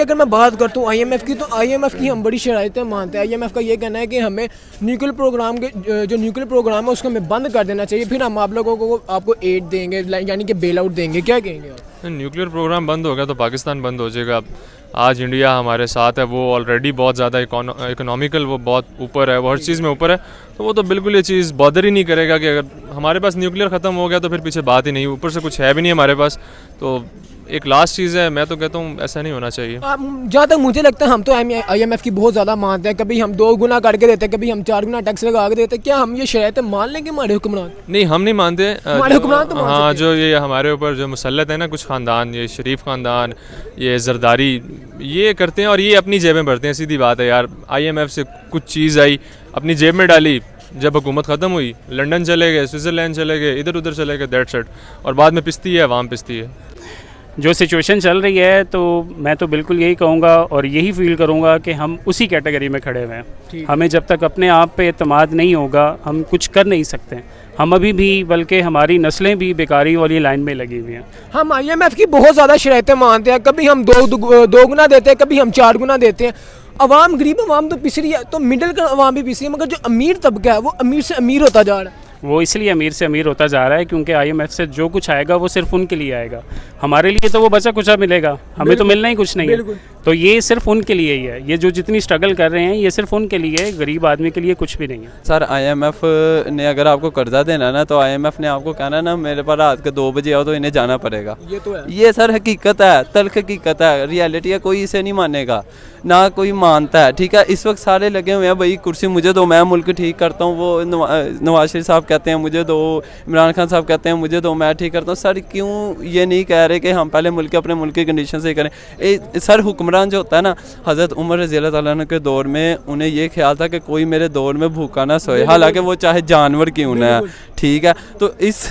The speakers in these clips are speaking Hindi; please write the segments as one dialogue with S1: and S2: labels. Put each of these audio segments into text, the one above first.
S1: अगर मैं बात करता हूँ आईएमएफ की, तो आईएमएफ की हम बड़ी शरारतें मानते हैं। आईएमएफ का ये कहना है कि हमें न्यूक्लियर प्रोग्राम के जो न्यूक्लियर प्रोग्राम है उसको हमें बंद कर देना चाहिए, फिर हम आप लोगों को आपको एड देंगे, यानी कि बेल आउट देंगे। क्या कहेंगे आप?
S2: न्यूक्लियर प्रोग्राम बंद हो गया तो पाकिस्तान बंद हो जाएगा। आज इंडिया हमारे साथ है, वो ऑलरेडी बहुत ज़्यादा इकोनॉमिकल, वो बहुत ऊपर है, वो हर चीज़ में ऊपर है, तो वो तो बिल्कुल ये चीज़ बॉदर ही नहीं करेगा कि अगर हमारे पास न्यूक्लियर ख़त्म हो गया तो फिर पीछे बात ही नहीं, ऊपर से कुछ है भी नहीं हमारे पास। तो एक लास्ट चीज़ है, मैं तो कहता हूँ ऐसा नहीं होना चाहिए।
S1: जहाँ तक मुझे लगता है हम तो आईएमएफ की बहुत ज़्यादा मानते हैं। कभी हम 2 गुना करके देते हैं, कभी हम 4 गुना टैक्स लगा के देते हैं। क्या हम ये शरारतें मान लेंगे हमारे हुक्मरान?
S2: नहीं, हम नहीं मानते।
S1: हमारे हुक्मरान तो मान सकते
S2: हाँ,
S1: हैं।
S2: जो ये हमारे ऊपर जो मुसल्लत है ना, कुछ ख़ानदान, ये शरीफ ख़ानदान, ये जरदारी, ये करते हैं और ये अपनी जेबें भरते हैं। सीधी बात है यार, आईएमएफ से कुछ चीज़ आई, अपनी जेब में डाली, जब हुकूमत ख़त्म हुई लंदन चले गए, स्विट्ज़रलैंड चले गए, इधर उधर चले गए, दैट्स इट। और बाद में पिसती है, अवाम पिसती है।
S3: जो सिचुएशन चल रही है, तो मैं तो बिल्कुल यही कहूँगा और यही फील करूँगा कि हम उसी कैटेगरी में खड़े हुए हैं। हमें जब तक अपने आप पे एतमाद नहीं होगा हम कुछ कर नहीं सकते। हम अभी भी, बल्कि हमारी नस्लें भी बेकारी वाली लाइन में लगी हुई हैं।
S1: हम आईएमएफ की बहुत ज़्यादा शरारतें मानते हैं। कभी हम दो गुना देते हैं, कभी हम 4 गुना देते हैं। अवाम, गरीब अवाम तो पिस रही है, तो मिडिल का अवाम भी पिस रही है, मगर जो अमीर तबका है वो अमीर से अमीर होता जा रहा है।
S3: वो इसलिए अमीर से अमीर होता जा रहा है क्योंकि आईएमएफ से जो कुछ आएगा वो सिर्फ उनके लिए आएगा। हमारे लिए तो वो बचा कुचा मिलेगा, हमें तो मिलना ही कुछ नहीं है। तो ये सिर्फ उनके लिए ही है। ये जो जितनी स्ट्रगल कर रहे हैं ये सिर्फ उनके लिए है, गरीब आदमी के लिए कुछ भी नहीं है।
S4: सर, आईएमएफ ने अगर आपको कर्जा देना ना, तो आईएमएफ ने आपको कहना ना मेरे पास रात के 2 बजे आओ तो इन्हें जाना पड़ेगा।
S1: ये तो है,
S4: ये सर हकीकत है, तल्ख हकीकत है, रियलिटी है। कोई इसे नहीं मानेगा, ना कोई मानता है। ठीक है, इस वक्त सारे लगे हुए हैं भाई कुर्सी मुझे दो, मैं मुल्क ठीक करता हूँ। वो नवाज शरीफ साहब कहते हैं मुझे दो, इमरान खान साहब कहते हैं मुझे दो, मैं ठीक करता हूँ। सर क्यों ये नहीं कह रहे कि हम पहले मुल्क अपने मुल्क की कंडीशन से करें? सर हुक्मरान जो होता है ना, हज़रत उमर रज़ी अल्लाह ताला अन्हु के दौर में उन्हें ये ख्याल था कि कोई मेरे दौर में भूखा ना सोए, हालांकि वो चाहे जानवर क्यों ना है। ठीक है, तो इस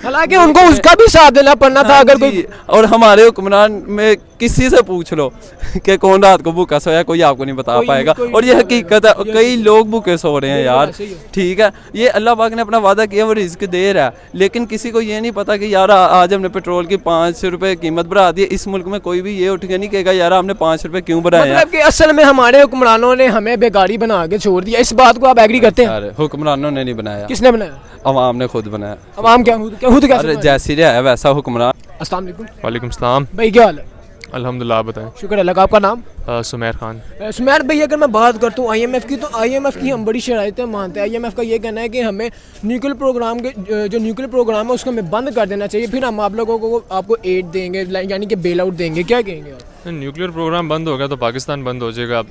S1: हालांकि उनको उसका भी साथ देना पड़ना था। अगर कोई
S4: और हमारे हुक्मरान में किसी से पूछ लो कि कौन रात को भूखा सोया, कोई आपको नहीं बता पाएगा। और ये हकीकत है, कई लोग भूखे सो रहे हैं यार। ठीक है, ये अल्लाह पाक ने अपना वादा किया, वो रिज़्क दे रहा है, लेकिन किसी को ये नहीं पता कि यार आज हमने पेट्रोल की 5 रुपए कीमत बढ़ा दी। इस मुल्क में कोई भी ये उठ के नहीं कहेगा यार हमने 5 रुपए क्यों बढ़ाए।
S1: मतलब कि असल में हमारे हुक्मरानों ने हमें बेकारी बना के छोड़ दिया। इस बात को आप एग्री करते हैं?
S4: हुक्मरानों ने नहीं बनाया।
S1: किसने बनाया?
S4: अवाम ने खुद बनाया।
S1: अवाम क्या खुद कैसे?
S4: जैसी रहा है वैसा हुक्मरान।
S1: अस्सलाम वालेकुम।
S2: वालेकुम सलाम।
S1: भाई क्या हाल है?
S2: अल्हम्दुलिल्लाह, आप बताएं।
S1: शुक्र अल्लाह का। आपका नाम?
S2: सुमैर खान।
S1: सुमैर भाई, अगर मैं बात करता हूँ आईएमएफ की, तो आईएमएफ की हम बड़ी शरारतें मानते हैं। आईएमएफ का ये कहना है कि हमें न्यूक्लियर प्रोग्राम के जो न्यूक्लियर प्रोग्राम है उसको हमें बंद कर देना चाहिए, फिर हम आप लोगों को आपको एड देंगे, यानी कि बेल आउट देंगे। क्या कहेंगे आप?
S2: न्यूक्लियर प्रोग्राम बंद हो गया तो पाकिस्तान बंद हो जाएगा।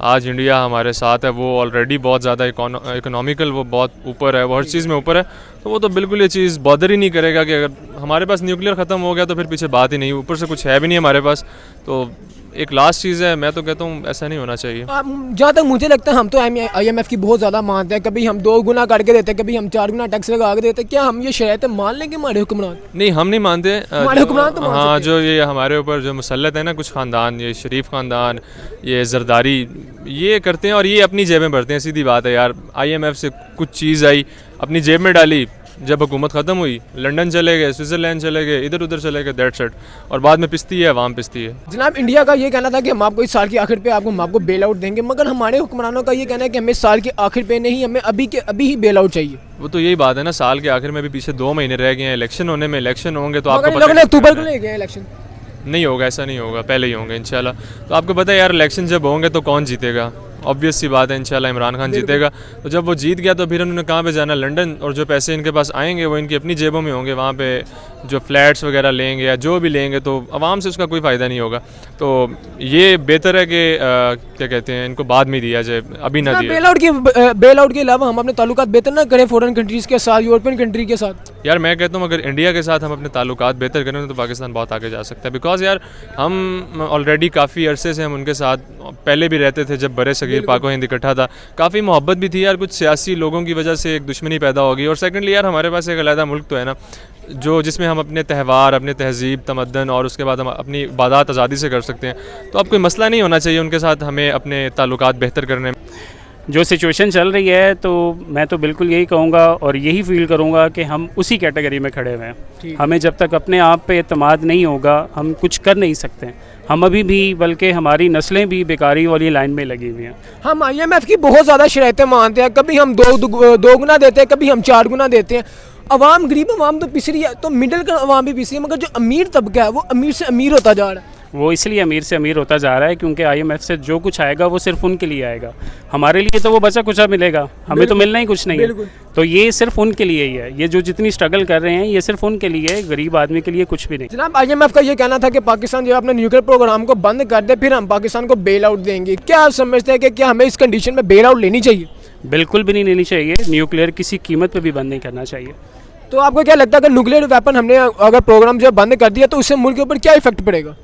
S2: आज इंडिया हमारे साथ है, वो ऑलरेडी बहुत ज़्यादा इकोनॉमिकल, वो बहुत ऊपर है, वो हर चीज़ में ऊपर है, तो वो तो बिल्कुल ये चीज़ बॉदर ही नहीं करेगा कि अगर हमारे पास न्यूक्लियर ख़त्म हो गया तो फिर पीछे बात ही नहीं, ऊपर से कुछ है भी नहीं हमारे पास। तो एक लास्ट चीज़ है, मैं तो कहता हूँ ऐसा नहीं होना चाहिए।
S1: जहाँ तक मुझे लगता है हम तो आईएमएफ की बहुत ज़्यादा मानते हैं। कभी हम 2 गुना करके देते हैं, कभी हम 4 गुना टैक्स लगा के देते हैं। क्या हम ये शरारतें मान लेंगे हमारे हुक्मरान?
S2: नहीं, हम नहीं मानते।
S1: हमारे हुक्मरान तो मान सकते
S2: हाँ,
S1: हैं।
S2: जो ये हमारे ऊपर जो मुसल्लत है ना, कुछ ख़ानदान, ये शरीफ ख़ानदान, ये जरदारी, ये करते हैं और ये अपनी जेबें भरते हैं। सीधी बात है यार, आईएमएफ से कुछ चीज़ आई, अपनी जेब में डाली, जब हुकूमत ख़त्म हुई लंदन चले गए, स्विट्ज़रलैंड चले गए, इधर उधर चले गए, दैट्स इट। और बाद में पिसती है, अवाम पिसती है।
S1: जनाब, इंडिया का ये कहना था कि हम आपको इस साल के आखिर पे हम आपको बेल आउट देंगे, मगर हमारे हुक्मरानों का ये कहना है कि हमें इस साल के आखिर पे नहीं, हमें अभी ही बेल आउट चाहिए।
S2: वो तो यही बात है ना, साल के आखिर में भी पीछे 2 महीने रह गए हैं इलेक्शन होने में। इलेक्शन होंगे तो आपको
S1: लोगों ने अक्टूबर को ले गए इलेक्शन।
S2: नहीं होगा, ऐसा नहीं होगा, पहले ही होंगे इंशाल्लाह। तो आपको पता है यार, इलेक्शन जब होंगे तो कौन जीतेगा? ऑब्वियस सी बात है, इंशाल्लाह इमरान खान जीतेगा। तो जब वो जीत गया तो फिर उन्होंने कहाँ पे जाना? लंदन। और जो पैसे इनके पास आएंगे वो इनकी अपनी जेबों में होंगे, वहाँ पे जो फ्लैट्स वगैरह लेंगे या जो भी लेंगे, तो आवाम से उसका कोई फ़ायदा नहीं होगा। तो ये बेहतर है कि क्या कहते हैं, इनको बाद में दिया जाए, अभी ना दिया।
S1: बेल आउट के अलावा हम अपने ताल्लुकात बेहतर ना करें फॉरेन कंट्रीज़ के साथ, यूरोपियन कंट्री के साथ?
S2: यार मैं कहता हूँ अगर इंडिया के साथ हम अपने ताल्लुकात बेहतर करें तो पाकिस्तान बहुत आगे जा सकता है। बिकॉज यार हम ऑलरेडी काफ़ी अरसे से हम उनके साथ पहले भी रहते थे, जब बड़े सगीर पाको हिंद इकट्ठा था, काफ़ी मोहब्बत भी थी यार। कुछ सियासी लोगों की वजह से एक दुश्मनी पैदा होगी। और सेकेंडली यार, हमारे पास एक अलग मुल्क तो है ना, जो जिसमें हम अपने त्यौहार, अपने तहजीब तमद्दन और उसके बाद हम अपनी इबादत आज़ादी से कर सकते हैं। तो अब कोई मसला नहीं होना चाहिए उनके साथ हमें अपने ताल्लुकात बेहतर करने में।
S3: जो सिचुएशन चल रही है, तो मैं तो बिल्कुल यही कहूँगा और यही फील करूँगा कि हम उसी कैटेगरी में खड़े हुए हैं। हमें जब तक अपने आप पे एतमाद नहीं होगा हम कुछ कर नहीं सकते। हम अभी भी, बल्कि हमारी नस्लें भी बेकारी वाली लाइन में लगी हुई हैं।
S1: हम IMF की बहुत ज़्यादा शरारतें मानते हैं, कभी हम दो गुना देते हैं, कभी हम 4 गुना देते हैं। अवाम, गरीब अवाम तो पिस रही है, तो मिडिल का अवाम भी पिस रही है, मगर जो अमीर तबका है वो अमीर से अमीर होता जा रहा है।
S3: वो इसलिए अमीर से अमीर होता जा रहा है क्योंकि IMF से जो कुछ आएगा वो सिर्फ उनके लिए आएगा, हमारे लिए तो वो बचा कुचा मिलेगा, हमें तो मिलना ही कुछ नहीं है। तो ये सिर्फ उनके लिए ही है, ये जो जितनी स्ट्रगल कर रहे हैं ये सिर्फ उनके लिए है, गरीब आदमी के लिए कुछ भी नहीं।
S1: जनाब, IMF का ये कहना था कि पाकिस्तान जो अपने न्यूक्लियर प्रोग्राम को बंद कर दे, फिर हम पाकिस्तान को बेल आउट देंगे। क्या आप समझते हैं कि क्या हमें इस कंडीशन में बेल आउट लेनी चाहिए?
S3: बिल्कुल भी नहीं लेनी चाहिए, न्यूक्लियर किसी कीमत पर भी बंद नहीं करना चाहिए।
S1: तो आपको क्या लगता है कि न्यूक्लियर वेपन हमने अगर प्रोग्राम जो बंद कर दिया तो उससे मुल्क के ऊपर क्या इफेक्ट पड़ेगा?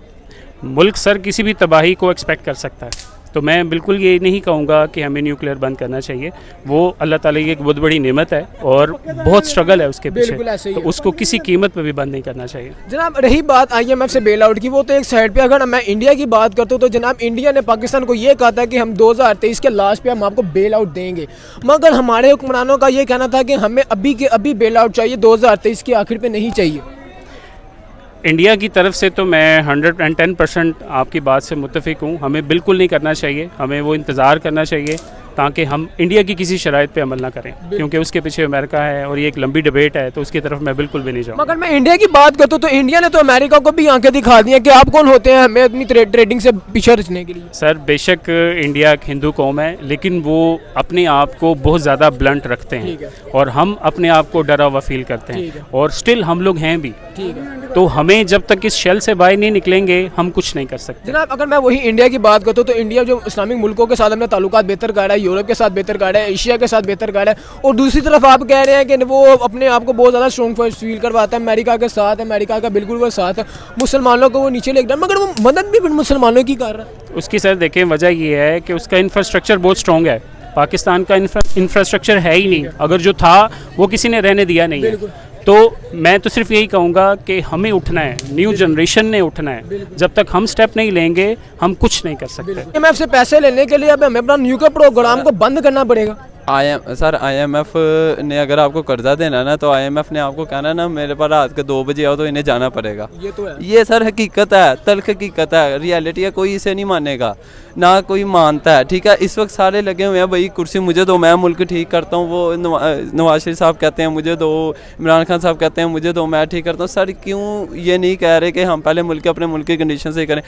S3: मुल्क सर किसी भी तबाही को एक्सपेक्ट कर सकता है, तो मैं बिल्कुल ये नहीं कहूँगा कि हमें न्यूक्लियर बंद करना चाहिए। वो अल्लाह ताला की एक बहुत बड़ी नेमत है और बहुत स्ट्रगल है उसके
S1: बिल्कुल ऐसे
S3: पीछे,
S1: ही
S3: तो
S1: है।
S3: उसको किसी कीमत पर भी बंद नहीं करना चाहिए।
S1: जनाब, रही बात IMF से बेल आउट की, वो तो एक साइड पे। अगर मैं इंडिया की बात करता हूँ तो जनाब, इंडिया ने पाकिस्तान को ये कहा था कि हम 2023 के लास्ट पे हम आपको बेल आउट देंगे, मगर हमारे हुक्मरानों का ये कहना था कि हमें अभी के अभी बेल आउट चाहिए, 2023 के आखिर पे नहीं चाहिए।
S3: इंडिया की तरफ से तो मैं 110% आपकी बात से मुत्तफिक हूँ, हमें बिल्कुल नहीं करना चाहिए, हमें वो इंतज़ार करना चाहिए ताकि हम इंडिया की किसी शराइत पे अमल ना करें, क्योंकि उसके पीछे अमेरिका है और ये एक लंबी डिबेट है, तो उसकी तरफ मैं बिल्कुल भी नहीं जाऊँ।
S1: मगर मैं इंडिया की बात करता हूँ तो इंडिया ने तो अमेरिका को भी आंखें दिखा दी हैं कि आप कौन होते हैं हमें अपनी ट्रेडिंग से पीछे रचने के लिए।
S3: सर बेशक इंडिया एक हिंदू कौम है, लेकिन वो अपने आप को बहुत ज़्यादा ब्लंट रखते हैं और हम अपने आप को डरा हुआ फील करते हैं, और स्टिल हम लोग हैं भी। तो हमें जब तक इस शेल से बाहर नहीं निकलेंगे हम कुछ नहीं कर सकते।
S1: जनाब, अगर मैं वही इंडिया की बात करता हूँ तो इंडिया जो इस्लामिक मुल्कों के साथ अपने ताल्लुकात बेहतर कर रहा है, यूरोप के साथ बेहतर कर रहा है, एशिया के साथ बेहतर कर रहा है, और दूसरी तरफ आप कह रहे हैं कि वो अपने आप को बहुत ज़्यादा स्ट्रॉन्ग फील करवाता है अमेरिका के साथ, अमेरिका का बिल्कुल वो साथ है, मुसलमानों को वो नीचे लेकर डाल, मगर वो मदद भी मुसलमानों की कर रहा है।
S3: उसकी सर देखें वजह ये है कि उसका इंफ्रास्ट्रक्चर बहुत स्ट्रॉन्ग है, पाकिस्तान का इंफ्रास्ट्रक्चर है ही नहीं, अगर जो था वो किसी ने रहने दिया नहीं है। तो मैं तो सिर्फ यही कहूँगा कि हमें उठना है, न्यू जनरेशन ने उठना है, जब तक हम स्टेप नहीं लेंगे हम कुछ नहीं कर सकते।
S1: IMF से पैसे लेने के लिए अब हमें अपना न्यूक्लियर प्रोग्राम को बंद करना पड़ेगा।
S4: IMF ने अगर आपको कर्जा देना ना तो IMF ने आपको कहना ना मेरे पास रात के 2 बजे आओ तो इन्हें जाना पड़ेगा।
S1: ये तो है,
S4: ये सर हकीकत है, तल्ख हकीकत है, रियलिटी है, कोई इसे नहीं मानेगा, ना कोई मानता है। ठीक है, इस वक्त सारे लगे हुए हैं भाई कुर्सी मुझे दो, मैं मुल्क ठीक करता हूँ, वो नवाज शरीफ साहब कहते हैं मुझे दो, इमरान खान साहब कहते हैं मुझे दो, मैं ठीक करता हूँ। सर क्यों ये नहीं कह रहे कि हम पहले मुल्क अपने मुल्क की कंडीशन से करें?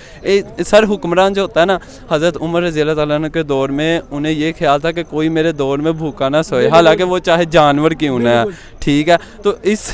S4: सर हुक्मरान जो होता है ना, हज़रत उमर रज़ी अल्लाह तआला अन्हु के दौर में उन्हें ये ख्याल था कि कोई मेरे दौर में भूखा ना सोए, हालांकि वो चाहे जानवर क्यों ना है। ठीक है, तो इस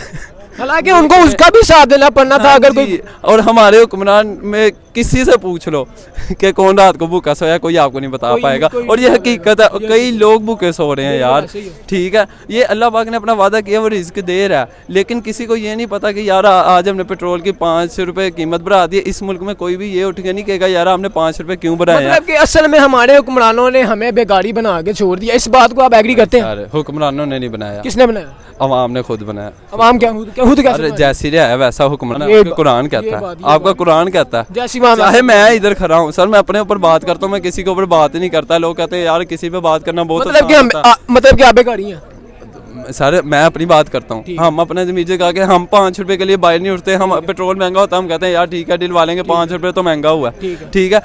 S1: हालांकि उनको उसका भी साथ देना पड़ना था। अगर कोई
S4: और हमारे हुक्मरान में किसी से पूछ लो कि कौन रात को भूखा सोया, कोई आपको नहीं बता पाएगा, और ये हकीकत है, कई लोग भूखे सो रहे हैं यार। ठीक है, ये अल्लाह पाक ने अपना वादा किया, वो रिस्क दे रहा है, लेकिन किसी को ये नहीं पता कि यार आज हमने पेट्रोल की 5 रुपए कीमत बढ़ा दी। इस मुल्क में कोई भी ये उठ के नहीं कहेगा यार हमने 5 रुपए क्यों बढ़ाए।
S1: मतलब कि असल में हमारे हुक्मरानों ने हमें बेगारी बना के छोड़ दिया, इस बात को आप एग्री करते हैं?
S4: हुक्मरानों ने नहीं बनाया,
S1: किसने बनाया?
S4: अवाम ने खुद बनाया।
S1: अवाम क्या कैसे?
S4: जैसी रहा है वैसा हुक्मरान,
S1: ये
S4: कुरान कहता है, आपका कुरान कहता है।
S1: जैसी
S4: चाहे मैं इधर खड़ा हूँ सर, मैं अपने ऊपर बात करता हूँ, मैं किसी के ऊपर बात ही नहीं करता। लोग कहते हैं यार किसी पे बात करना बहुत
S1: मतलब कि हम मतलब कि आप बेकारी हैं?
S4: सर मैं अपनी बात करता हूँ, हम अपने जमीन से कहा कि हम 5 रुपए के लिए बाहर नहीं उठते, हम पेट्रोल महंगा होता है हम कहते हैं यार ठीक है डील लेंगे, 5 रुपए तो महंगा हुआ है। ठीक है,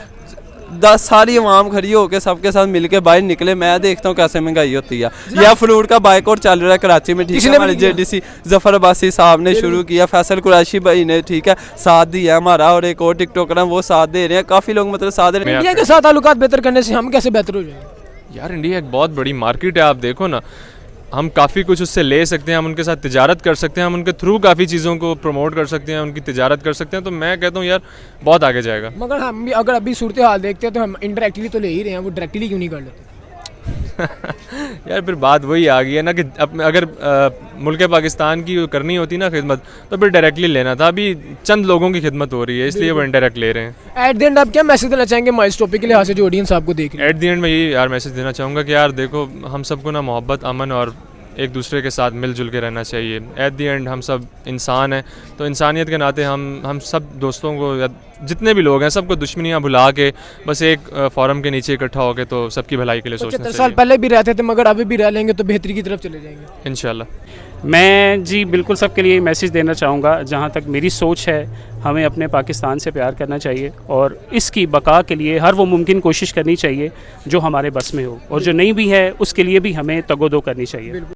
S4: 10 सारी अवाम खड़ी होकर सबके साथ मिलके बाहर निकले, मैं देखता हूँ कैसे महंगाई होती है। या फ्रूट का बाइकआउट चल रहा है कराची में, ठीक है, हमारे JDC जफर अब्बासी साहब ने शुरू किया, फैसल कुरैशी भाई ने ठीक है साथ दिया हमारा, और एक और टिकटॉकर वो साथ दे रहे हैं, काफ़ी लोग मतलब साथ दे रहे हैं।
S1: इंडिया के साथ ताल्लुकात बेहतर करने से हम कैसे बेहतर हो जाएंगे?
S2: यार इंडिया एक बहुत बड़ी मार्केट है, आप देखो ना, हम काफ़ी कुछ उससे ले सकते हैं, हम उनके साथ तिजारत कर सकते हैं, हम उनके थ्रू काफ़ी चीज़ों को प्रमोट कर सकते हैं, उनकी तिजारत कर सकते हैं। तो मैं कहता हूँ यार बहुत आगे जाएगा।
S1: मगर हम भी अगर अभी सूरत हाल देखते हैं तो हम इंडायरेक्टली तो ले ही रहे हैं, वो डायरेक्टली क्यों नहीं कर लेते?
S2: यार फिर बात वही आ गई है ना कि अगर मुल्क पाकिस्तान की करनी होती ना खिदमत, तो फिर डायरेक्टली लेना था। अभी चंद लोगों की खिदमत हो रही है, इसलिए वो इनडायरेक्ट ले रहे हैं।
S1: एट द एंड आप क्या मैसेज देना चाहेंगे माइल्स टॉपिक के लिहाज से जो ऑडियंस आपको देख रही है?
S2: एट द एंड में ये यार मैसेज देना चाहूँगा कि यार देखो, हम सबको ना मोहब्बत, अमन और एक दूसरे के साथ मिलजुल के रहना चाहिए। एट द एंड हम सब इंसान हैं, तो इंसानियत के नाते हम सब दोस्तों को या जितने भी लोग हैं सबको दुश्मनियाँ भुला के बस एक फोरम के नीचे इकट्ठा होकर तो सबकी भलाई के लिए सोचना
S1: 75 साल
S2: चाहिए।
S1: पहले भी रहते थे, मगर अभी भी रह लेंगे तो बेहतरी की तरफ चले जाएंगे
S2: इंशाल्लाह।
S3: मैं जी बिल्कुल सबके लिए मैसेज देना चाहूँगा, जहाँ तक मेरी सोच है हमें अपने पाकिस्तान से प्यार करना चाहिए और इसकी बका के लिए हर वो मुमकिन कोशिश करनी चाहिए जो हमारे बस में हो, और जो नहीं भी है उसके लिए भी हमें तगोदो करनी चाहिए।